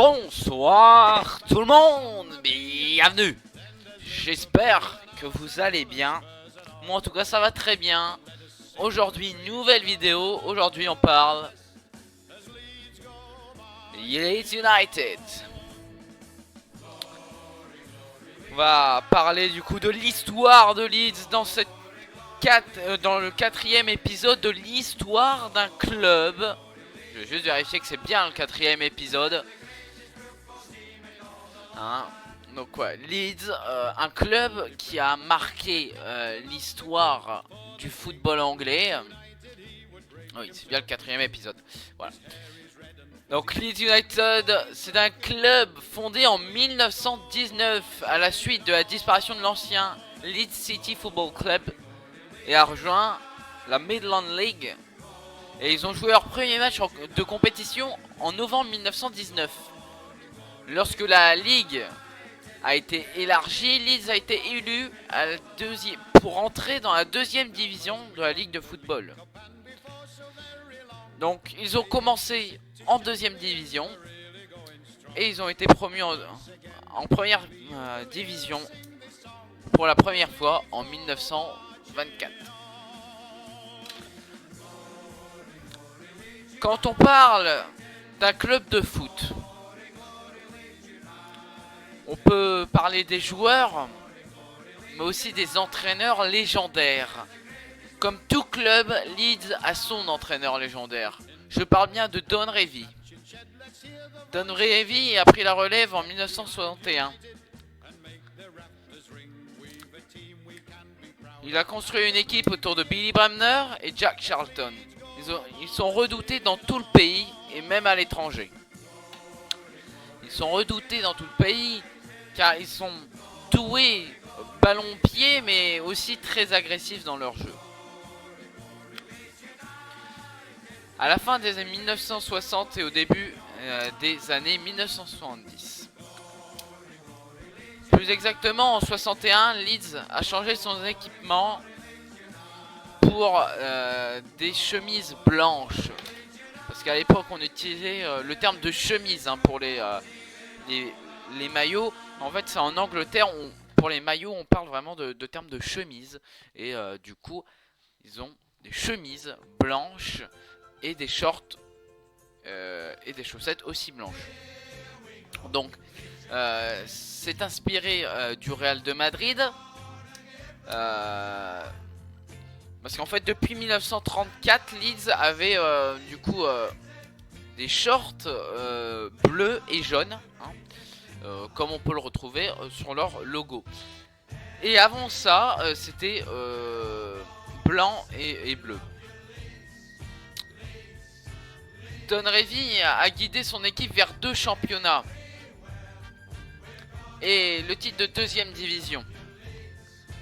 Bonsoir tout le monde, bienvenue. J'espère que vous allez bien. Moi en tout cas ça va très bien. Aujourd'hui nouvelle vidéo, aujourd'hui on parle Leeds United. On va parler du coup de l'histoire de Leeds dans dans le 4e épisode de l'histoire d'un club. Je vais juste vérifier que c'est bien le 4e épisode. Hein, donc ouais, Leeds, un club qui a marqué l'histoire du football anglais. Oui, c'est bien le 4e épisode. Voilà. Donc Leeds United, c'est un club fondé en 1919 à la suite de la disparition de l'ancien Leeds City Football Club et a rejoint la Midland League. Et ils ont joué leur premier match de compétition en novembre 1919. Lorsque la Ligue a été élargie, Leeds a été élu à la pour entrer dans la 2e division de la Ligue de football. Donc ils ont commencé en 2e division et ils ont été promus en première division pour la première fois en 1924. Quand on parle d'un club de foot, on peut parler des joueurs, mais aussi des entraîneurs légendaires. Comme tout club, Leeds a son entraîneur légendaire. Je parle bien de Don Revie. Don Revie a pris la relève en 1961. Il a construit une équipe autour de Billy Bremner et Jack Charlton. Ils sont redoutés dans tout le pays et même à l'étranger. Ils sont redoutés dans tout le pays car ils sont doués ballon-pied mais aussi très agressifs dans leur jeu. À la fin des années 1960 et au début des années 1970. Plus exactement en 61, Leeds a changé son équipement pour des chemises blanches. Parce qu'à l'époque on utilisait le terme de chemise pour les maillots. En fait c'est en Angleterre, pour les maillots on parle vraiment de termes de chemise. Et du coup ils ont des chemises blanches et des shorts et des chaussettes aussi blanches. Donc c'est inspiré du Real de Madrid. Parce qu'en fait depuis 1934 Leeds avait du coup des shorts bleus et jaunes comme on peut le retrouver sur leur logo. Et avant ça c'était blanc et bleu. Don Revie a guidé son équipe vers 2 championnats et le titre de 2e division.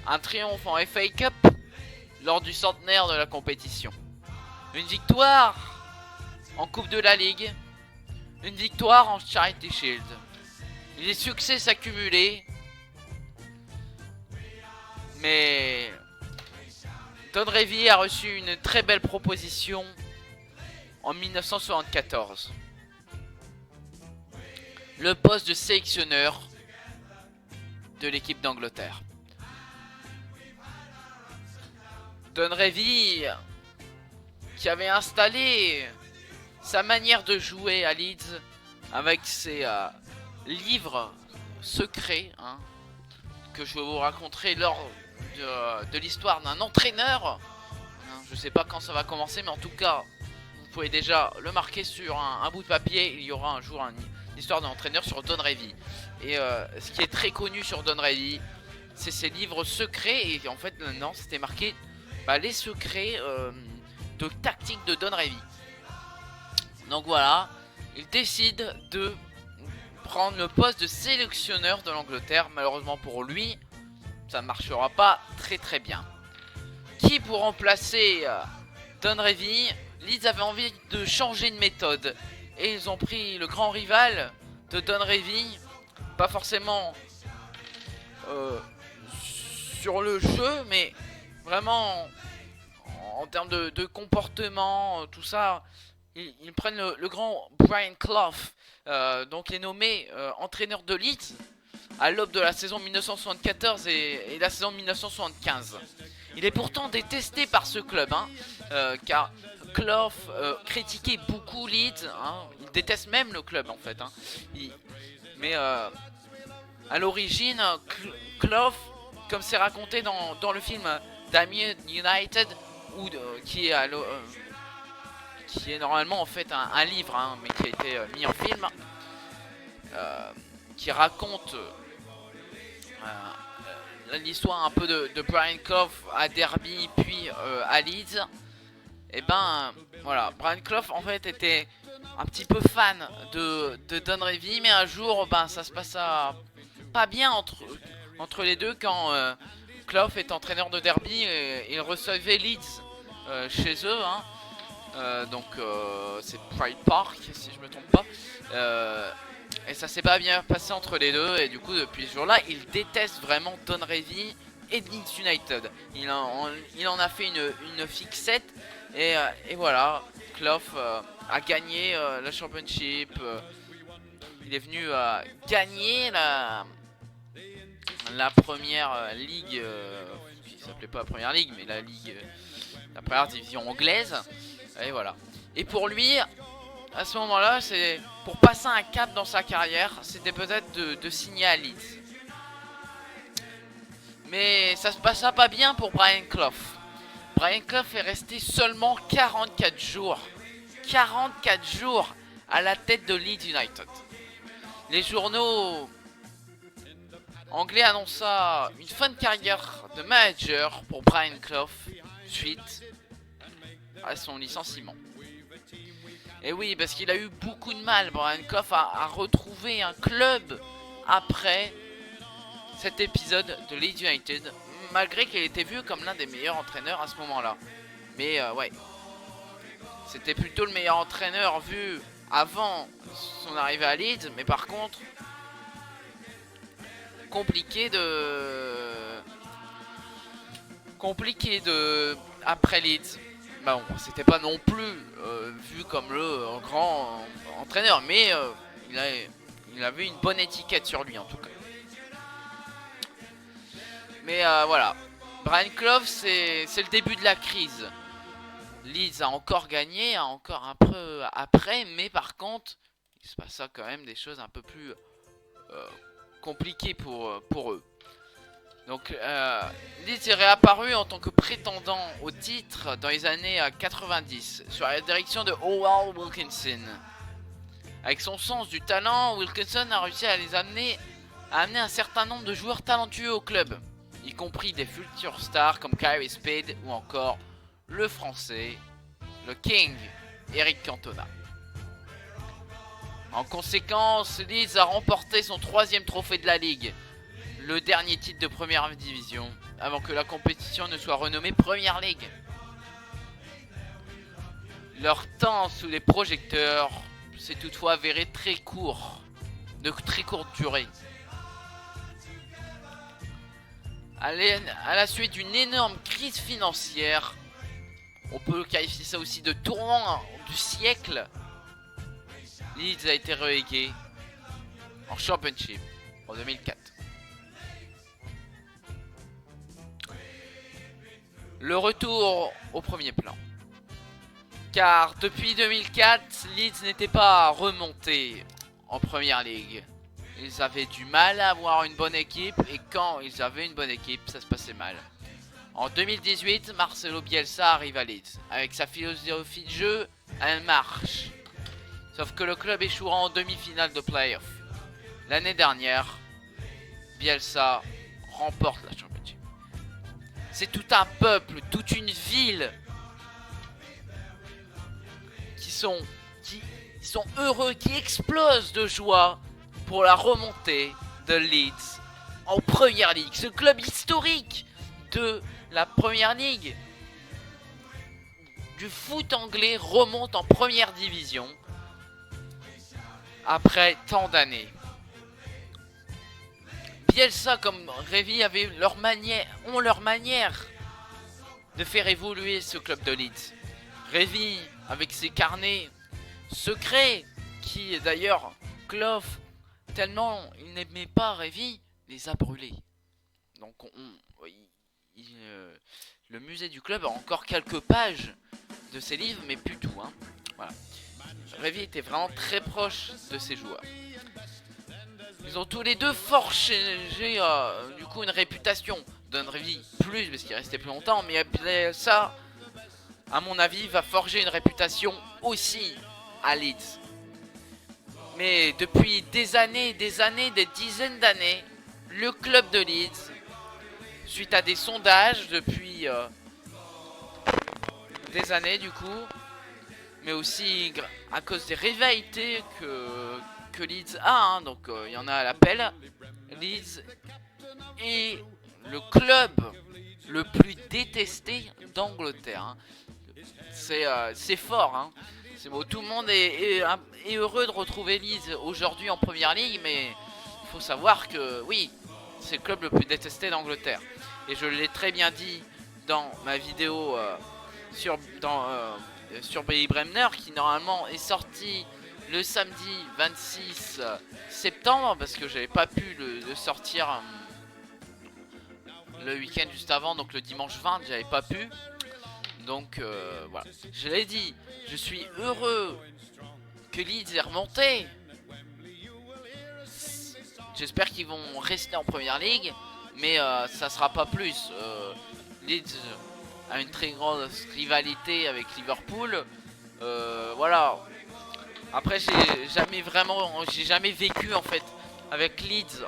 Un triomphe en FA Cup lors du centenaire de la compétition. Une victoire en Coupe de la Ligue. Une victoire en Charity Shield. Les succès s'accumulaient. Mais Don Revie a reçu une très belle proposition en 1974. Le poste de sélectionneur de l'équipe d'Angleterre. Don Revie, qui avait installé sa manière de jouer à Leeds avec ses livres secrets que je vais vous raconter lors de l'histoire d'un entraîneur. Je sais pas quand ça va commencer, mais en tout cas vous pouvez déjà le marquer sur un bout de papier. Il y aura un jour une histoire d'un entraîneur sur Don Revie. Et ce qui est très connu sur Don Revie, c'est ses livres secrets. Et en fait non, c'était marqué les secrets de tactique de Don Revie. Donc voilà, il décide de prendre le poste de sélectionneur de l'Angleterre. Malheureusement pour lui, ça ne marchera pas très bien. Qui pour remplacer Don Revie? Leeds avait envie de changer de méthode et ils ont pris le grand rival de Don Revie, pas forcément sur le jeu, mais vraiment en termes de comportement, tout ça. ils prennent le grand Brian Clough, donc est nommé entraîneur de Leeds à l'aube de la saison 1974 et la saison 1975. Il est pourtant détesté par ce club, hein, car Clough critiquait beaucoup Leeds, hein, il déteste même le club en fait. Hein. Mais à l'origine, Clough, comme c'est raconté dans le film Damien United, qui est normalement en fait un livre, hein, mais qui a été mis en film, qui raconte l'histoire un peu de Brian Clough à Derby puis à Leeds. Et ben voilà, Brian Clough en fait était un petit peu fan de Don Revie, mais un jour ben ça se passa pas bien entre les deux quand Clough est entraîneur de Derby et il recevait Leeds chez eux, hein. Donc c'est Pride Park si je me trompe pas. Et ça s'est pas bien passé entre les deux, et du coup depuis ce jour là il déteste vraiment Don Revie et Leeds United. Il en a fait une fixette, et voilà, Clough a gagné la Championship. Il est venu gagner la première ligue, qui s'appelait pas la première ligue mais la première division anglaise, et voilà. Et pour lui, à ce moment-là, c'est pour passer un cap dans sa carrière, c'était peut-être de signer à Leeds. Mais ça se passa pas bien pour Brian Clough. Brian Clough est resté seulement 44 jours. 44 jours à la tête de Leeds United. Les journaux anglais annonça une fin de carrière de manager pour Brian Clough suite à son licenciement. Et oui, parce qu'il a eu beaucoup de mal, Brian Clough, à retrouver un club après cet épisode de Leeds United, malgré qu'il était vu comme l'un des meilleurs entraîneurs à ce moment-là. Mais ouais, c'était plutôt le meilleur entraîneur vu avant son arrivée à Leeds, mais par contre, compliqué de après Leeds. Bon, c'était pas non plus vu comme le grand entraîneur, mais il avait une bonne étiquette sur lui en tout cas. Mais voilà, Brian Clough, c'est le début de la crise. Leeds a encore gagné, encore un peu après, mais par contre, il se passa quand même des choses un peu plus compliquées pour eux. Donc Leeds est réapparu en tant que prétendant au titre dans les années 90 sur la direction de Howard Wilkinson. Avec son sens du talent, Wilkinson a réussi à amener un certain nombre de joueurs talentueux au club, y compris des futurs stars comme Kyrie Spade ou encore le français, le King, Eric Cantona. En conséquence, Leeds a remporté son 3e trophée de la Ligue, le dernier titre de première division, avant que la compétition ne soit renommée Première League. Leur temps sous les projecteurs s'est toutefois avéré très court, de très courte durée. À la suite d'une énorme crise financière, on peut qualifier ça aussi de tournant du siècle, Leeds a été relégué en Championship en 2004. Le retour au premier plan. Car depuis 2004, Leeds n'était pas remonté en Première Ligue. Ils avaient du mal à avoir une bonne équipe, et quand ils avaient une bonne équipe, ça se passait mal. En 2018, Marcelo Bielsa arrive à Leeds. Avec sa philosophie de jeu, elle marche. Sauf que le club échouera en demi-finale de play-off. L'année dernière, Bielsa remporte la Championship. C'est tout un peuple, toute une ville qui sont heureux, qui explosent de joie pour la remontée de Leeds en Première Ligue. Ce club historique de la Première Ligue du foot anglais remonte en Première Division après tant d'années. Bielsa comme Revie ont leur manière de faire évoluer ce club de Leeds. Revie, avec ses carnets secret qui d'ailleurs Clough, tellement il n'aimait pas Revy, les a brûlés. Donc le musée du club a encore quelques pages de ses livres, mais plus tout. Hein. Voilà. Revy était vraiment très proche de ses joueurs. Ils ont tous les deux forgé du coup une réputation. Don Revy plus parce qu'il restait plus longtemps, mais ça, à mon avis, va forger une réputation aussi à Leeds. Mais depuis des années, des dizaines d'années, le club de Leeds, suite à des sondages depuis des années du coup, mais aussi à cause des rivalités que Leeds a, hein, donc il y en a à l'appel, Leeds est le club le plus détesté d'Angleterre. Hein. C'est fort, hein. Tout le monde est heureux de retrouver Leeds aujourd'hui en première ligue, mais il faut savoir que oui, c'est le club le plus détesté d'Angleterre. Et je l'ai très bien dit dans ma vidéo sur Billy Bremner, qui normalement est sorti le samedi 26 septembre, parce que j'avais pas pu le sortir le week-end juste avant, donc le dimanche 20, j'avais pas pu. Donc voilà, je l'ai dit, je suis heureux que Leeds est remonté. J'espère qu'ils vont rester en première ligue, mais ça sera pas plus. Leeds a une très grande rivalité avec Liverpool. Voilà. Après, j'ai jamais vécu en fait avec Leeds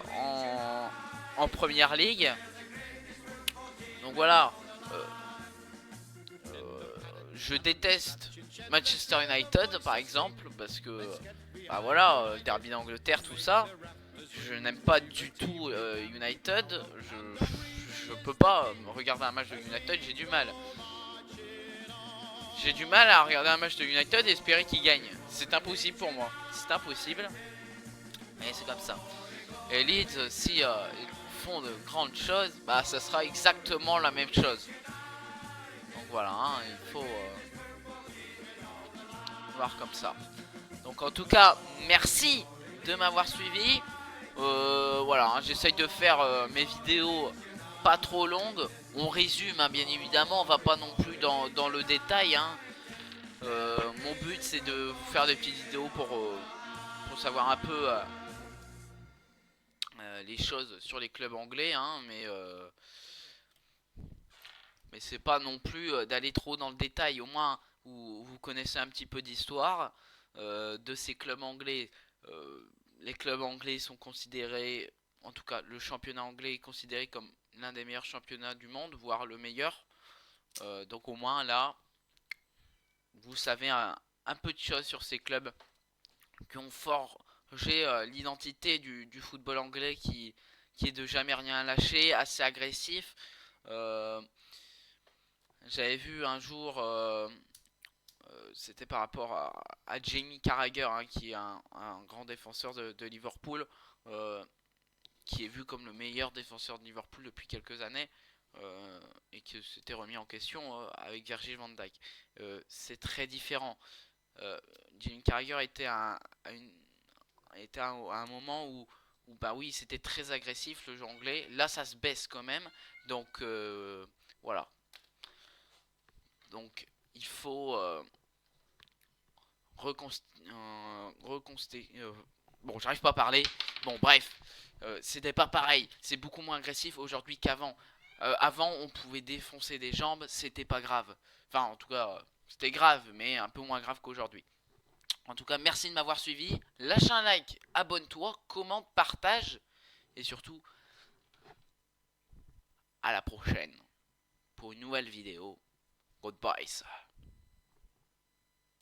en première ligue. Donc voilà. Je déteste Manchester United par exemple parce que bah voilà, derby d'Angleterre, tout ça. Je n'aime pas du tout United. Je peux pas regarder un match de United, j'ai du mal. J'ai du mal à regarder un match de United et espérer qu'il gagne. C'est impossible pour moi. C'est impossible. Mais c'est comme ça. Et Leeds, si ils font de grandes choses, bah ça sera exactement la même chose. Donc voilà, hein, il faut voir comme ça. Donc en tout cas, merci de m'avoir suivi. Voilà, hein, j'essaye de faire mes vidéos pas trop longues. On résume, hein, bien évidemment, on va pas non plus dans le détail. Hein. Mon but c'est de vous faire des petites vidéos pour savoir un peu les choses sur les clubs anglais, hein, mais c'est pas non plus d'aller trop dans le détail. Au moins vous connaissez un petit peu d'histoire de ces clubs anglais. Les clubs anglais sont considérés, en tout cas le championnat anglais est considéré comme l'un des meilleurs championnats du monde, voire le meilleur. Donc au moins là, vous savez un peu de choses sur ces clubs qui ont forgé l'identité du football anglais qui est de jamais rien lâcher, assez agressif. J'avais vu un jour, c'était par rapport à Jamie Carragher, hein, qui est un grand défenseur de Liverpool, qui est vu comme le meilleur défenseur de Liverpool depuis quelques années, et qui s'était remis en question avec Virgil van Dijk. C'est très différent. Jamie Carragher était à un moment où bah oui, c'était très agressif le jeu anglais. Là, ça se baisse quand même. Donc voilà. Donc il faut bon, j'arrive pas à parler. Bon, bref, c'était pas pareil. C'est beaucoup moins agressif aujourd'hui qu'avant. Avant, on pouvait défoncer des jambes, c'était pas grave. Enfin, en tout cas, c'était grave, mais un peu moins grave qu'aujourd'hui. En tout cas, merci de m'avoir suivi. Lâche un like, abonne-toi, commente, partage. Et surtout, à la prochaine pour une nouvelle vidéo. Goodbye.